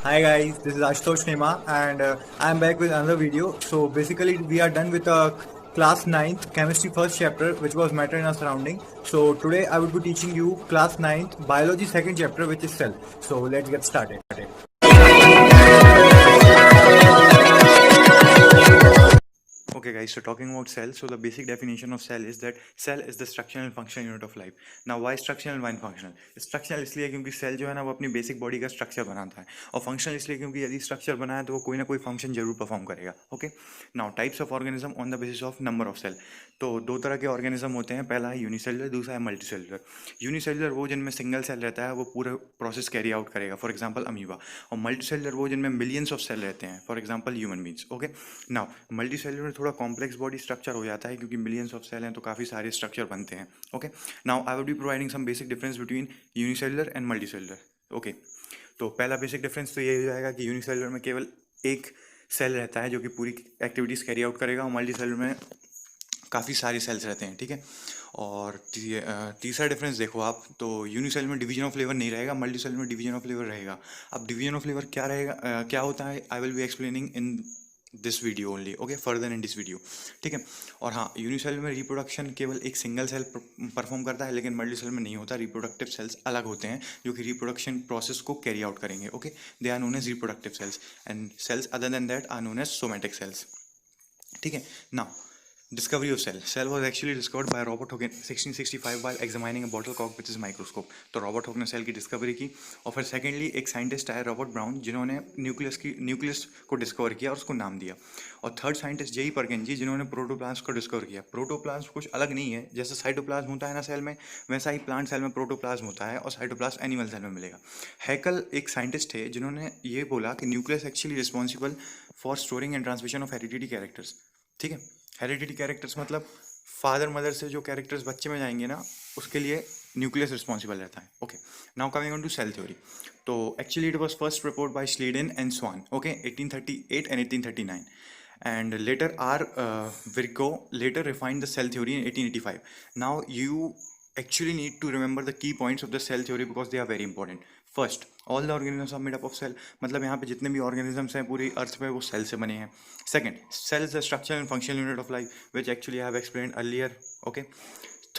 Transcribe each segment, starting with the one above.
Hi guys, this is Ashutosh Nema and I'm back with another video. So basically we are done with class ninth chemistry first chapter which was matter in our surrounding. So today I will be teaching you class ninth biology second chapter which is cell. So let's get started. Okay guys, so talking about cell, so the basic definition of cell is that cell is the structural and functional unit of life. Now why structural and why functional? Structural इसलिए क्योंकि cell जो है ना वो अपनी basic body का structure बनाता है, और फंक्शनल इसलिए क्योंकि यदि स्ट्रक्चर बना है तो वो कोई ना कोई फंक्शन जरूर परफॉर्म करेगा. Okay. Now types of organism on the basis of number of cell. तो दो तरह के ऑर्गेनिज्म होते हैं, पहला है यूनिसेलुलर, दूसरा है मल्टीसेलुलर. यूनिसेलुलर वो जिनमें सिंगल सेल रहता है, वो पूरा प्रोसेस कैरी आउट करेगा, फॉर एग्जाम्पल अमीबा. और मल्टीसेलुलर वो जिनमें मिलियंस ऑफ सेल रहते हैं, for example human beings. Okay. Now multicellular थोड़ा कॉम्प्लेक्स बॉडी स्ट्रक्चर हो जाता है क्योंकि मिलियंस ऑफ सेल हैं तो काफ़ी सारे स्ट्रक्चर बनते हैं. Okay. Now I will be providing some basic difference between unicellular and multicellular. Okay. तो पहला बेसिक डिफरेंस तो ये हो जाएगा कि यूनिसेलुलर में केवल एक सेल रहता है जो कि पूरी एक्टिविटीज़ कैरी आउट करेगा, और मल्टीसेलुलर में काफ़ी सारे सेल्स रहते हैं. ठीक है. और तीसरा डिफरेंस देखो आप, तो यूनिसेल में डिवीजन ऑफ लेबर नहीं रहेगा, मल्टीसेल में डिवीजन ऑफ लेबर रहेगा. अब डिवीजन ऑफ लेबर क्या रहेगा, क्या होता है, आई will be explaining in this video only. Okay, further in this video. ठीक है. और हाँ, यूनिसेल में रिप्रोडक्शन केवल एक सिंगल सेल परफॉर्म करता है, लेकिन मल्टीसेल में नहीं होता. रिप्रोडक्टिव सेल्स अलग होते हैं जो कि रिप्रोडक्शन प्रोसेस को कैरी आउट करेंगे. Okay. They are known as reproductive cells, and cells other than that are known as somatic cells. ठीक है. Now discovery of cell. Cell was actually discovered by Robert Hooke in 1665 while examining a bottle cork with his microscope. तो Robert hoc ने cell की discovery की. और फिर secondly एक scientist आया, रॉबर्ट ब्राउन, जिन्होंने न्यूक्लियस को डिस्कवर किया और उसको नाम दिया. और थर्ड साइंटिस्ट जेई परकिंजी, जिन्होंने प्रोटोप्लाज्म को डिस्कवर किया. प्रोटोप्लाज्म कुछ अलग नहीं है, जैसे साइटोप्लाज्म होता है ना सेल में, वैसा ही प्लांट सेल में प्रोटोप्लाज्म होता है, और साइटोप्लाज्म एनिमल सेल में मिलेगा. हैकल एक साइंटिस्ट थे जिन्होंने ये बोला कि nucleus actually responsible for storing and transmission of heredity characters. ठीक है. हेरिडिटी कैरेक्टर्स मतलब फादर मदर से जो कैरेक्टर्स बच्चे में जाएंगे ना, उसके लिए न्यूक्लियस रिस्पॉन्सिबल रहता है. Okay. Now coming on to cell theory. तो actually it was first proposed by Schleiden and Schwann. Okay, 1838 and 1839. And later Virchow later refined the cell theory in 1885. Now you actually need to remember the key points of the cell theory because they are very important. First, all the organisms are made up of cell, मतलब यहाँ पे जितने भी organisms हैं पूरी अर्थ पे वो cell से बने हैं. Second, cell is the structure and functional unit of life which actually I have explained earlier. Okay.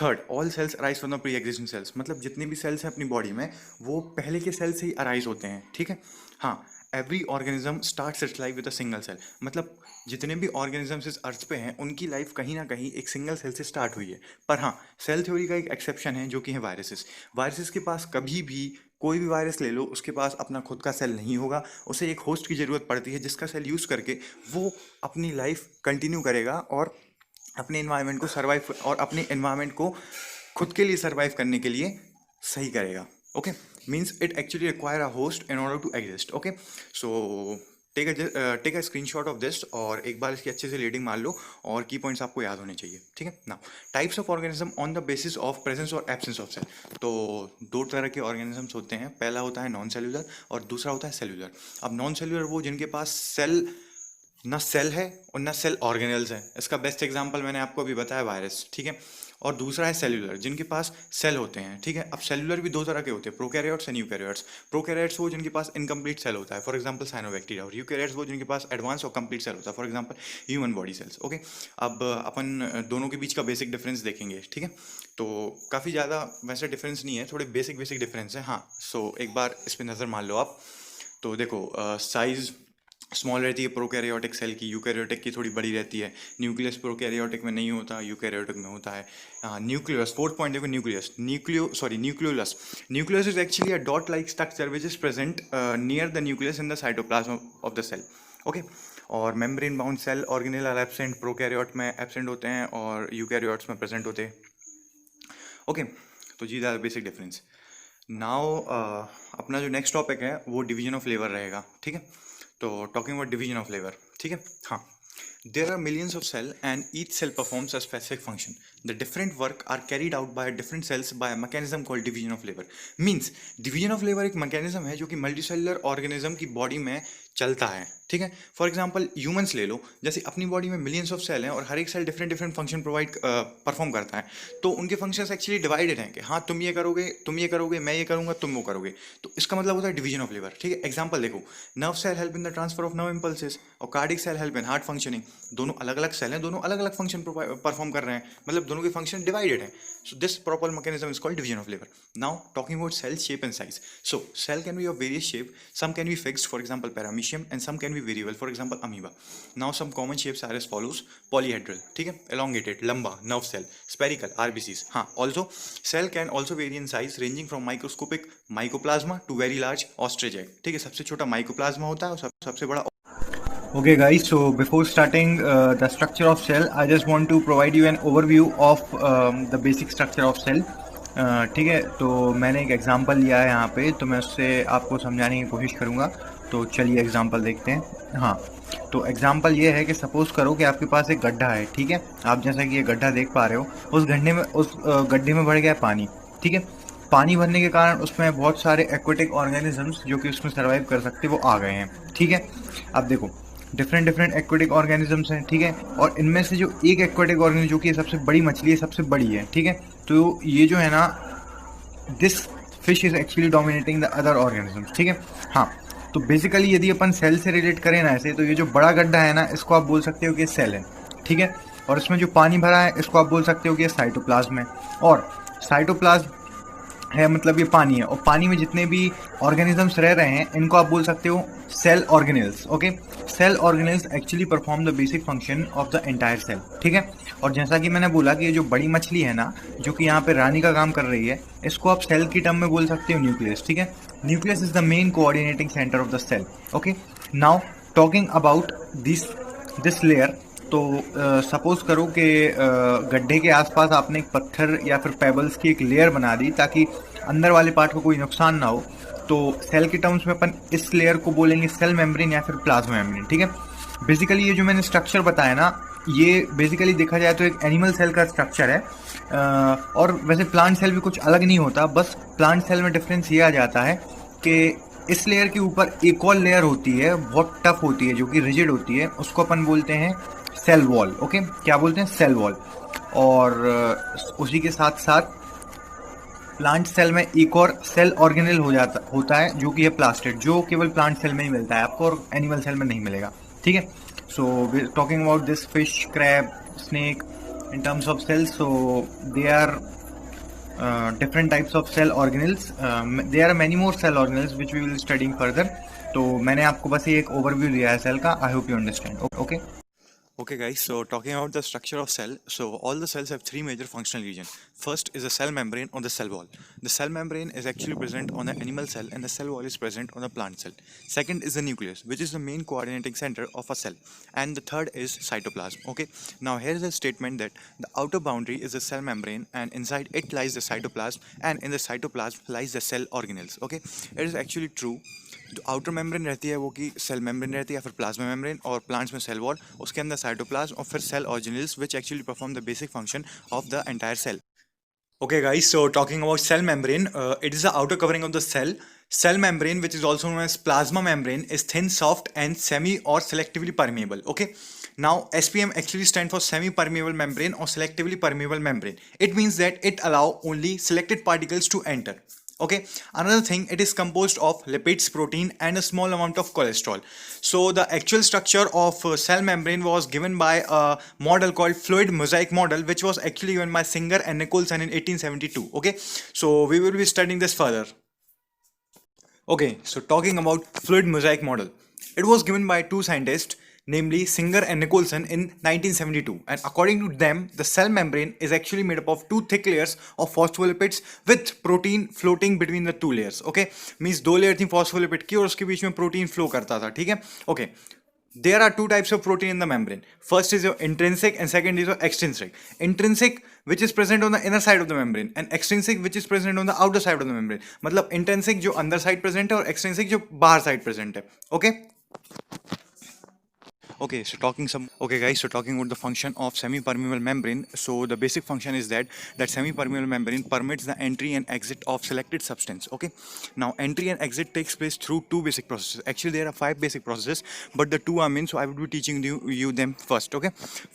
Third, all cells arise from the pre existing cells, मतलब जितने भी सेल्स हैं अपनी बॉडी में वो पहले के सेल से ही अराइज होते हैं. ठीक है. हाँ, every organism starts its life with a single cell, मतलब जितने भी ऑर्गेनिजम्स इस अर्थ पे हैं उनकी लाइफ कहीं ना कहीं एक सिंगल सेल से स्टार्ट हुई है. पर हाँ, सेल थ्योरी का एक एक्सेप्शन है जो कि है वायरसेस. वायरसेस के पास कभी भी, कोई भी वायरस ले लो, उसके पास अपना खुद का सेल नहीं होगा, उसे एक होस्ट की ज़रूरत पड़ती है जिसका सेल यूज़ करके वो अपनी लाइफ कंटिन्यू करेगा और अपने इन्वायरमेंट को सर्वाइव, और अपने इन्वायरमेंट को खुद के लिए सर्वाइव करने के लिए सही करेगा. Okay. Means it actually require a host in order to exist. Okay. So take a screenshot of this और एक बार इसकी अच्छे से रीडिंग मार लो, और की पॉइंट्स आपको याद होने चाहिए. ठीक है. Now types of organism on the basis of presence और एब्सेंस ऑफ सेल. तो दो तरह के ऑर्गेनिजम्स होते हैं, पहला होता है नॉन सेल्यूलर और दूसरा होता है सेल्यूलर. अब नॉन सेल्यूलर वो जिनके पास सेल, ना सेल है और ना सेल ऑर्गेनल्स है. इसका बेस्ट एग्जांपल मैंने आपको अभी बताया, वायरस. ठीक है. और दूसरा है सेल्यूलर, जिनके पास सेल होते हैं. ठीक है. अब सेल्यूलर भी दो तरह के होते हैं, प्रोकैरियोट्स एंड यूकैरियोट्स. प्रोकैरियोट्स वो जिनके पास इनकम्प्लीट सेल होता है, फॉर एग्जांपल साइनोबैक्टीरिया. और यूकैरियोट्स वो जिनके पास एडवांस और कंप्लीट सेल होता है, for example human body cells. Okay. अब अपन दोनों के बीच का बेसिक डिफरेंस देखेंगे. ठीक है. तो काफ़ी ज़्यादा वैसे डिफरेंस नहीं है, थोड़े बेसिक बेसिक डिफरेंस है. हाँ, सो एक बार इस पर नज़र मार लो आप. तो देखो, साइज़ स्मॉल रहती है प्रोकैरियोटिक सेल की, यूकैरियोटिक की थोड़ी बड़ी रहती है. न्यूक्लियस प्रोकैरियोटिक में नहीं होता, यूकैरियोटिक में होता है. न्यूक्लियस, फोर्थ पॉइंट देखो, nucleolus. Nucleus is actually a dot like structure which is present near the nucleus in the cytoplasm of the cell. Okay. और membrane bound cell organelle are absent, prokaryote में absent होते हैं और eukaryotes में present होते हैं. Okay. तो जी the basic difference. Now अपना जो नेक्स्ट टॉपिक है वो डिवीजन ऑफ लेबर रहेगा. ठीक है. तो talking about division of labour. ठीक है. हाँ, There are millions of cells and each cell performs a specific function. The different work are carried out by different cells by a mechanism called division of labor. Means division of labor एक mechanism है जो कि multicellular organism की body में चलता है, ठीक है. फॉर एग्जाम्पल ह्यूमंस ले लो, जैसे अपनी बॉडी में मिलियंस ऑफ सेल हैं और हर एक cell different different function perform करता है, तो उनके फंक्शंस एक्चुअली डिवाइडेड हैं कि हाँ तुम ये करोगे, मैं ये करूंगा, तुम वो करोगे. तो इसका मतलब होता है डिवीजन ऑफ लेबर, ठीक है. एग्जाम्पल देखो, nerve cell help in the transfer of nerve impulses और cardiac cell help in heart functioning. दोनों अलग अलग सेल हैं, दोनों अलग अलग फंक्शन परफॉर्म कर रहे हैं, मतलब दोनों के फंक्शन डिवाइडेड है. So this proper mechanism is called division of labor. Now talking about cell shape and size. So cell can be of various shape. Some can be fixed, for example paramecium, and some can be variable, for example amoeba. Now some common shapes are as follows: polyhedral, ठीक है, elongated, लंबा, nerve cell, spherical, RBCs. हाँ, also cell can also vary in size, ranging from microscopic mycoplasma to very large ostrich egg. ठीक है, सबसे छोटा mycoplasma होता है और सबसे बड़ा. Okay guys, so before starting the structure of cell, I just want to provide you an overview of the basic structure of cell. ठीक है, तो मैंने एक एग्जांपल लिया है यहाँ पे, तो मैं उससे आपको समझाने की कोशिश करूँगा. तो चलिए एग्जांपल देखते हैं. हाँ, तो एग्जांपल ये है कि सपोज करो कि आपके पास एक गड्ढा है, ठीक है. आप जैसा कि ये गड्ढा देख पा रहे हो, उस गड्ढे में भर गया पानी, ठीक है. पानी भरने के कारण उसमें बहुत सारे एक्वेटिक ऑर्गेनिजम्स जो कि उसमें सर्वाइव कर सकते वो आ गए हैं, ठीक है. अब देखो, डिफरेंट डिफरेंट एक्वेटिक ऑर्गेनिजम्स हैं, ठीक है. और इनमें से जो एक एक्वेटिक ऑर्गेनिज्म जो कि सबसे बड़ी मछली है, सबसे बड़ी है, ठीक है. तो ये जो है ना, this fish is actually dominating the other organisms, ठीक है. हाँ, तो बेसिकली यदि अपन सेल से रिलेट करें ना ऐसे, तो ये जो बड़ा गड्ढा है ना, इसको आप बोल सकते हो कि सेल है, ठीक है. और इसमें जो पानी भरा है, इसको आप बोल सकते हो कि साइटोप्लाज्म है. और साइटोप्लाज्म है मतलब ये पानी है, और पानी में जितने भी ऑर्गेनिजम्स रह रहे हैं, इनको आप बोल सकते हो cell organelles. Okay, cell organelles actually perform the basic function of the entire cell, ठीक है. और जैसा कि मैंने बोला कि ये जो बड़ी मछली है ना, जो कि यहाँ पे रानी का काम कर रही है, इसको आप सेल की टर्म में बोल सकते हो न्यूक्लियस, ठीक है. Nucleus is the main coordinating centre of the cell. Okay, now talking about this layer. तो सपोज करो कि गड्ढे के आसपास आपने एक पत्थर या फिर पेबल्स की एक लेयर बना दी ताकि अंदर वाले पार्ट को कोई नुकसान ना हो. तो सेल के टर्म्स में अपन इस लेयर को बोलेंगे सेल मेम्ब्रेन या फिर प्लाज्मा मेम्ब्रेन, ठीक है. बेसिकली ये जो मैंने स्ट्रक्चर बताया ना, ये बेसिकली देखा जाए तो एक एनिमल सेल का स्ट्रक्चर है. और वैसे प्लांट सेल भी कुछ अलग नहीं होता, बस प्लांट सेल में डिफरेंस ये आ जाता है कि इस लेयर के ऊपर एक और लेयर होती है, बहुत टफ होती है, जो कि रिजिड होती है, उसको अपन बोलते हैं सेल वॉल. ओके, क्या बोलते हैं? Cell wall. और उसी के साथ साथ प्लांट सेल में एक और सेल ऑर्गेनेल होता है जो कि है प्लास्टिड, जो केवल प्लांट सेल में ही मिलता है आपको और एनिमल सेल में नहीं मिलेगा, ठीक है. So we talking about this fish, crab, snake in terms of cells. So they are different types of cell organelles. There are many more cell organelles which we will studying further. तो मैंने आपको बस ये एक overview दिया है cell का. I hope you understand. Okay. Okay guys, so talking about the structure of cell, so all the cells have three major functional regions. First is the cell membrane or the cell wall. The cell membrane is actually present on the animal cell and the cell wall is present on the plant cell. Second is the nucleus, which is the main coordinating center of a cell. And the third is cytoplasm. Okay, now here is a statement that the outer boundary is the cell membrane and inside it lies the cytoplasm, and in the cytoplasm lies the cell organelles. Okay, it is actually true. जो outer membrane रहती है वो कि cell membrane रहती है या फिर plasma membrane, और प्लांट्स में सेल वॉल, उसके अंदर साइटोप्लाज्म और फिर cell organelles which actually perform the basic function of the entire cell. Okay guys, so talking about cell membrane, it is the outer covering of the cell. Cell membrane, which is also known as plasma membrane, is thin, soft and semi or selectively permeable. Okay, now SPM actually stands for semi permeable membrane or selectively permeable membrane. It means that it allow only selected particles to enter. Okay, another thing, it is composed of lipids, protein and a small amount of cholesterol. So the actual structure of cell membrane was given by a model called fluid mosaic model, which was actually given by Singer and Nicholson in 1872. Okay, so we will be studying this further. Okay, so talking about fluid mosaic model, it was given by two scientists, namely Singer and Nicholson in 1972, and according to them the cell membrane is actually made up of two thick layers of phospholipids with protein floating between the two layers. Okay, means दो layer थी phospholipid की और उसके बीच में protein flow करता था, ठीक है. Okay, there are two types of protein in the membrane. First is your intrinsic and second is your extrinsic. Intrinsic, which is present on the inner side of the membrane, and extrinsic, which is present on the outer side of the membrane. मतलब intrinsic जो अंदर side present है और extrinsic जो बाहर side present है. Okay, Okay, guys. So talking about the function of semi-permeable membrane. So the basic function is that semi-permeable membrane permits the entry and exit of selected substance. Okay. Now entry and exit takes place through two basic processes. Actually, there are five basic processes, but the two are main. So I will be teaching you them first. Okay.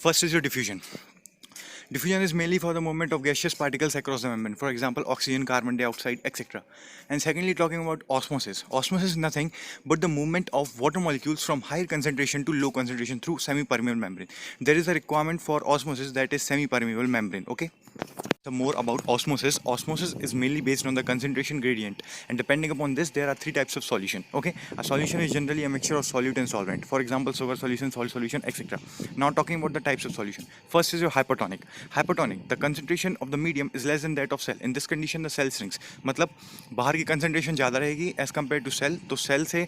First is your diffusion. Diffusion is mainly for the movement of gaseous particles across the membrane, for example, oxygen, carbon dioxide, etc. And secondly, talking about osmosis. Osmosis is nothing but the movement of water molecules from higher concentration to low concentration through semi-permeable membrane. There is a requirement for osmosis, that is semi-permeable membrane. Okay. So more about osmosis. Osmosis is mainly based on the concentration gradient, and depending upon this, there are three types of solution. Okay, a solution is generally a mixture of solute and solvent. For example, sugar solution, salt solution, etc. Now talking about the types of solution. First is your hypertonic. Hypertonic, the concentration of the medium is less than that of cell. In this condition, the cell shrinks. मतलब बाहर की concentration ज़्यादा रहेगी as compared to cell. तो cell से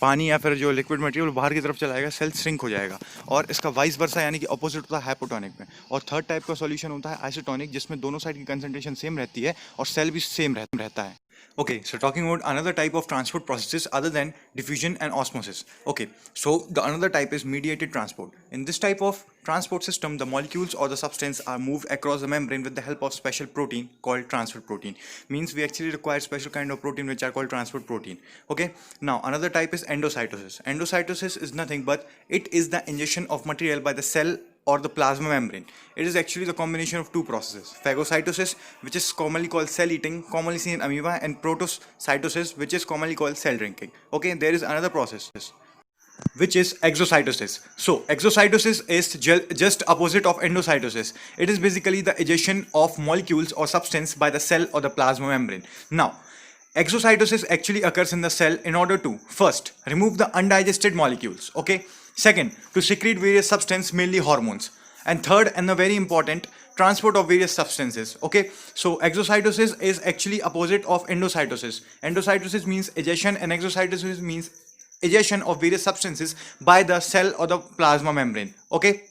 पानी या फिर जो लिक्विड मटेरियल बाहर की तरफ चला जाएगा, सेल श्रिंक हो जाएगा. और इसका वाइस वर्सा यानी कि अपोजिट होता है हाइपोटोनिक में. और थर्ड टाइप का सॉल्यूशन होता है आइसोटोनिक, जिसमें दोनों साइड की कंसंट्रेशन सेम रहती है और सेल भी सेम रहता है. Okay, so talking about another type of transport processes other than diffusion and osmosis. Okay, so the another type is mediated transport. In this type of transport system, the molecules or the substance are moved across the membrane with the help of special protein called transfer protein. Means we actually require special kind of protein which are called transport protein. Okay, now another type is endocytosis. Endocytosis is nothing but it is the ingestion of material by the cell or the plasma membrane. It is actually the combination of two processes: phagocytosis, which is commonly called cell eating, commonly seen in amoeba, and protocytosis, which is commonly called cell drinking. Okay, there is another process which is exocytosis. So exocytosis is just opposite of endocytosis. It is basically the egestion of molecules or substance by the cell or the plasma membrane. Now exocytosis actually occurs in the cell in order to first remove the undigested molecules. Okay, second, to secrete various substances, mainly hormones, and third, and the very important, transport of various substances. Okay, so exocytosis is actually opposite of endocytosis. Endocytosis means egestion and exocytosis means egestion of various substances by the cell or the plasma membrane. Okay.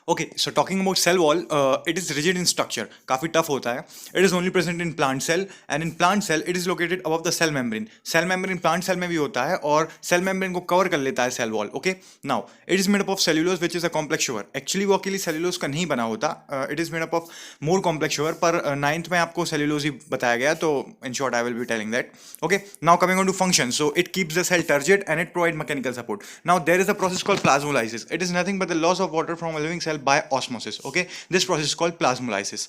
Okay, so talking about cell wall, it is rigid in structure, काफी tough होता है. It is only present in plant cell, and in plant cell it is located above the cell membrane. Cell membrane plant cell में भी होता है और cell membrane को cover कर लेता है cell wall. Okay, now it is made up of cellulose, which is a complex sugar. Actually वो अकेली cellulose का नहीं बना होता. It is made up of more complex sugar, पर ninth में आपको cellulose ही बताया गया, तो in short I will be telling that. Okay, now coming on to function. So it keeps the cell turgid and it provides mechanical support. Now there is a process called plasmolysis. It is nothing but the loss of water from a living cell by osmosis. Okay, this process is called plasmolysis.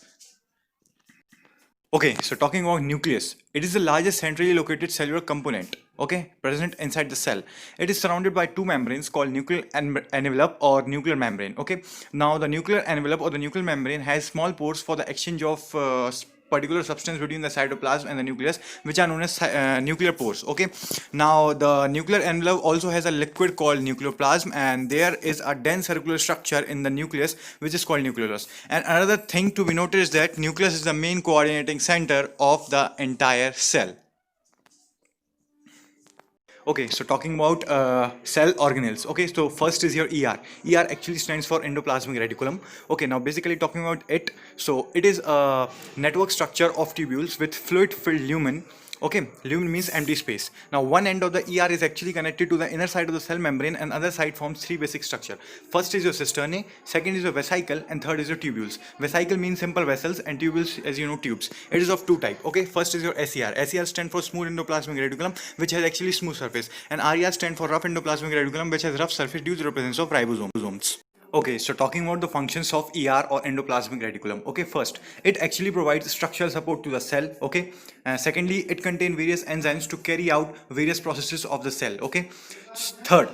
Okay, so talking about nucleus, it is the largest centrally located cellular component, okay, present inside the cell. It is surrounded by two membranes called nuclear envelope or nuclear membrane. Okay, now the nuclear envelope or the nuclear membrane has small pores for the exchange of particular substance between the cytoplasm and the nucleus, which are known as nuclear pores. Okay, now the nuclear envelope also has a liquid called nucleoplasm, and there is a dense circular structure in the nucleus which is called nucleolus. And another thing to be noted is that nucleus is the main coordinating center of the entire cell. Okay, so talking about cell organelles. Okay, so first is your ER. ER actually stands for endoplasmic reticulum. Okay, now basically talking about it. So it is a network structure of tubules with fluid-filled lumen. Okay, lumen means empty space. Now one end of the ER is actually connected to the inner side of the cell membrane, and other side forms three basic structure. First is your cisternae, second is your vesicle, and third is your tubules. Vesicle means simple vessels, and tubules, as you know, tubes. It is of two type. Okay, first is your SER. SER stands for smooth endoplasmic reticulum, which has actually smooth surface, and RER stands for rough endoplasmic reticulum, which has rough surface due to the presence of ribosomes. Okay, so talking about the functions of ER or endoplasmic reticulum. Okay, first, it actually provides structural support to the cell. Okay, secondly, it contains various enzymes to carry out various processes of the cell. Okay, third,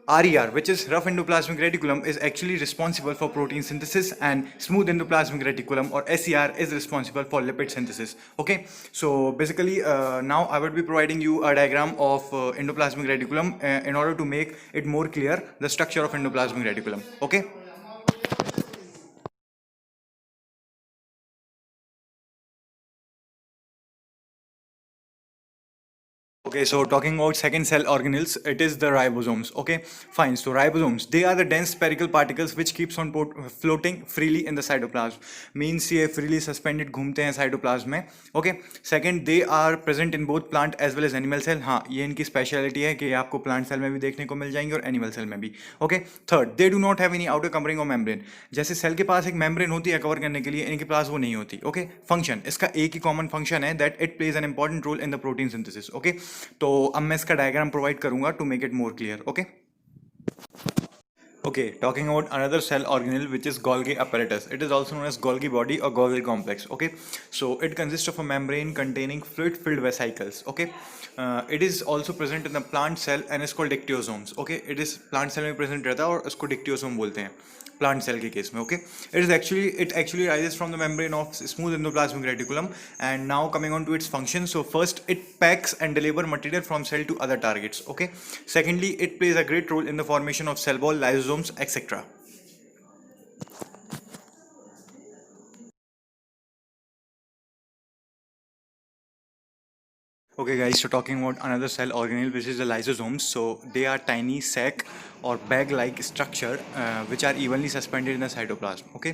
RER, which is rough endoplasmic reticulum, is actually responsible for protein synthesis, and smooth endoplasmic reticulum or SER is responsible for lipid synthesis. Okay, so basically now I will be providing you a diagram of endoplasmic reticulum in order to make it more clear the structure of endoplasmic reticulum. Okay. Okay, so talking about second cell organelles, it is the ribosomes. Okay, fine. So ribosomes, they are the dense spherical particles which keeps on floating freely in the cytoplasm. Means ये freely suspended घूमते हैं cytoplasm में. Okay. Second, they are present in both plant as well as animal cell. हाँ, ये इनकी speciality है कि ये आपको plant cell में भी देखने को मिल जाएंगे और animal cell में भी. Okay. Third, they do not have any outer covering or membrane. जैसे cell के पास एक membrane होती है cover करने के लिए, इनके पास वो नहीं होती. Okay. Function, इसका एक ही common function है that it plays an important role in the protein synthesis. Okay. तो अब मैं इसका डायग्राम प्रोवाइड करूंगा to make it more clear. Okay. Okay, talking about another cell organelle which is Golgi apparatus. It is also known as Golgi body or Golgi complex. Okay, so it consists of a membrane containing fluid-filled vesicles. Okay, it is also present in the plant cell and is called dictyosomes. Okay, it is plant cell में present रहता है और उसको dictyosome बोलते हैं plant cell के case में. Okay, it actually rises from the membrane of smooth endoplasmic reticulum. And now coming on to its function. So first, it packs and deliver material from cell to other targets. Okay, secondly, it plays a great role in the formation of cell wall, lysosomes, etc. Okay guys, so talking about another cell organelle which is the lysosomes. So they are tiny sac or bag-like structure which are evenly suspended in the cytoplasm. Okay,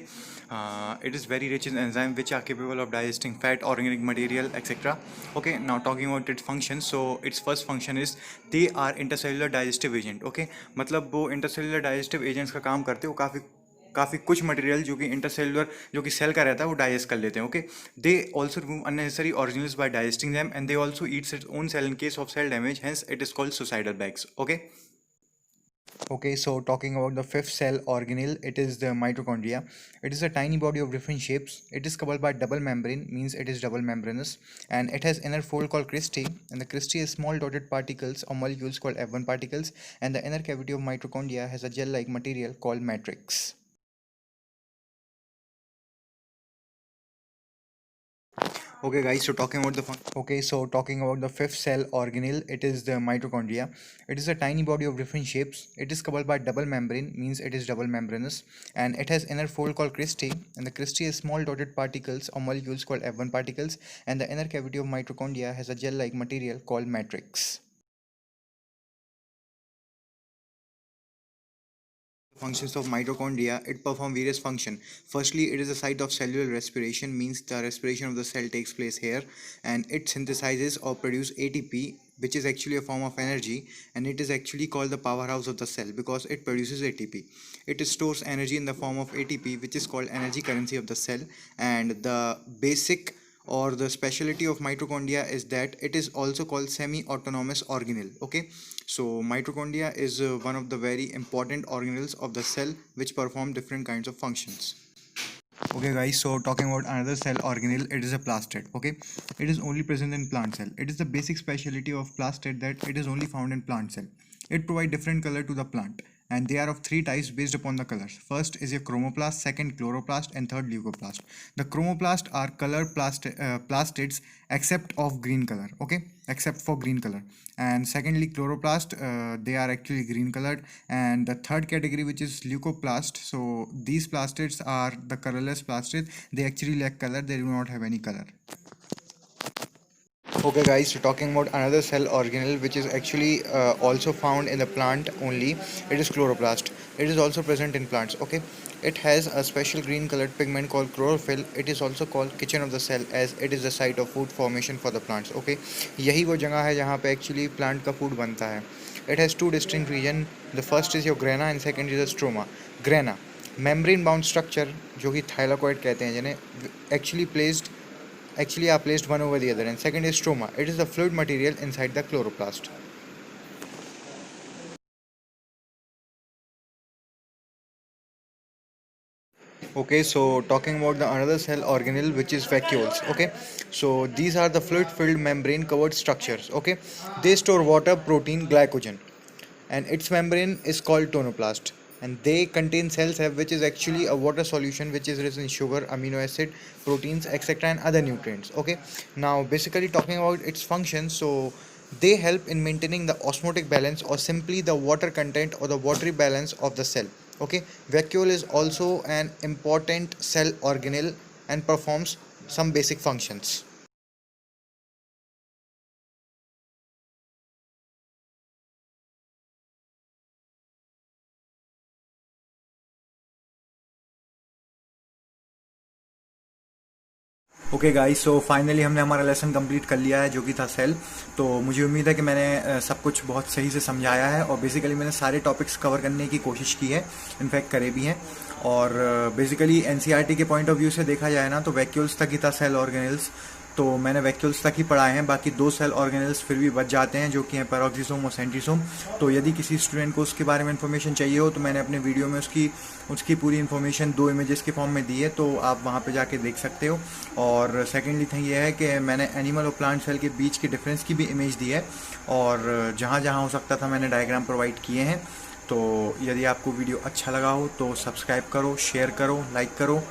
it is very rich in enzymes which are capable of digesting fat, organic material, etc. Okay, now talking about its function. So its first function is they are intercellular digestive agent. Okay, मतलब वो intercellular digestive agents का काम करते हैं. वो काफ़ी कुछ material जो कि इंटरसेलुलर जो कि सेल का रहता है वो डाइजेस्ट कर लेते हैं. Okay, they also remove unnecessary organelles by digesting them and they also eats its own cell in case of cell damage, hence it is called suicidal bags. Okay. Okay, so talking about the fifth cell organelle, it is the mitochondria. It is a tiny body of different shapes. It is covered by double membrane, means it is double membranous, and it has inner fold called cristae, and the cristae is small dotted particles or molecules called F1 particles, and the inner cavity of mitochondria has a gel-like material called matrix. Okay guys, so talking about the fifth cell organelle, it is the mitochondria. It is a tiny body of different shapes. It is covered by double membrane, means it is double membranous, and it has inner fold called cristae, and the cristae is small dotted particles or molecules called F1 particles, and the inner cavity of mitochondria has a gel-like material called matrix. Functions of mitochondria, it perform various functions. Firstly, it is a site of cellular respiration, means the respiration of the cell takes place here, and it synthesizes or produce ATP, which is actually a form of energy, and it is actually called the powerhouse of the cell because it produces ATP. It stores energy in the form of ATP, which is called energy currency of the cell. And the basic or the specialty of mitochondria is that it is also called semi-autonomous organelle. Okay, so mitochondria is one of the very important organelles of the cell which perform different kinds of functions. Okay guys, so talking about another cell organelle, it is a plastid. Okay, it is only present in plant cell. It is the basic specialty of plastid that it is only found in plant cell. It provides different color to the plant, and they are of three types based upon the colors. First is a chromoplast, second chloroplast, and third leucoplast. The chromoplast are color plastids except of green color. Okay, except for green color. And secondly, chloroplast, they are actually green colored. And the third category, which is leucoplast, so these plastids are the colorless plastid. They actually lack color, they do not have any color. Okay guys, so talking about another cell organelle which is actually also found in the plant only, it is chloroplast. It is also present in plants. Okay, it has a special green colored pigment called chlorophyll. It is also called kitchen of the cell as it is the site of food formation for the plants. Okay, यही वो जगह है जहाँ पे actually plant का food बनता है. It has two distinct region. The first is your grana and second is the stroma. Grana, membrane bound structure जो कि thylakoid कहते हैं जिन्हें actually are placed one over the other, and second is stroma. It is the fluid material inside the chloroplast. Okay, so talking about the another cell organelle which is vacuoles. Okay, so these are the fluid filled membrane covered structures. Okay, they store water, protein, glycogen, and its membrane is called tonoplast, and they contain cells which is actually a water solution which is rich in sugar, amino acid, proteins, etc., and other nutrients. Okay, now basically talking about its functions, so they help in maintaining the osmotic balance or simply the water content or the watery balance of the cell. Okay, vacuole is also an important cell organelle and performs some basic functions. Okay guys, so finally हमने हमारा lesson complete कर लिया है जो कि था cell. तो मुझे उम्मीद है कि मैंने सब कुछ बहुत सही से समझाया है और बेसिकली मैंने सारे टॉपिक्स कवर करने की कोशिश की है, इनफैक्ट करे भी हैं। और बेसिकली एनसीईआरटी के पॉइंट ऑफ व्यू से देखा जाए ना तो वैक्यूल्स तक ही था सेल ऑर्गेनेल्स, तो मैंने वैक्यूल्स तक ही पढ़ाए हैं। बाकी 2 सेल ऑर्गेनेल्स फिर भी बच जाते हैं जो कि हैं पैरोक्सिसोम और सेंट्रीसोम। तो यदि किसी स्टूडेंट को उसके बारे में इन्फॉर्मेशन चाहिए हो तो मैंने अपने वीडियो में उसकी उसकी पूरी इन्फॉर्मेशन 2 इमेजेस के फॉर्म में दी है, तो आप वहाँ पे जाके देख सकते हो। और सेकेंडली थिंग ये है कि मैंने एनिमल और प्लांट सेल के बीच के डिफरेंस की भी इमेज दी है, और जहाँ जहाँ हो सकता था मैंने डायग्राम प्रोवाइड किए हैं। तो यदि आपको वीडियो अच्छा लगा हो तो सब्सक्राइब करो, शेयर करो, लाइक करो।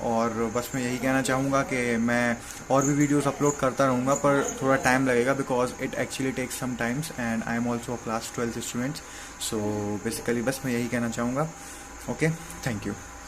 और बस मैं यही कहना चाहूँगा कि मैं और भी वीडियोस अपलोड करता रहूँगा, पर थोड़ा टाइम लगेगा because it actually takes some times and I am also class 12 students. So basically बस मैं यही कहना चाहूँगा। Okay, thank you.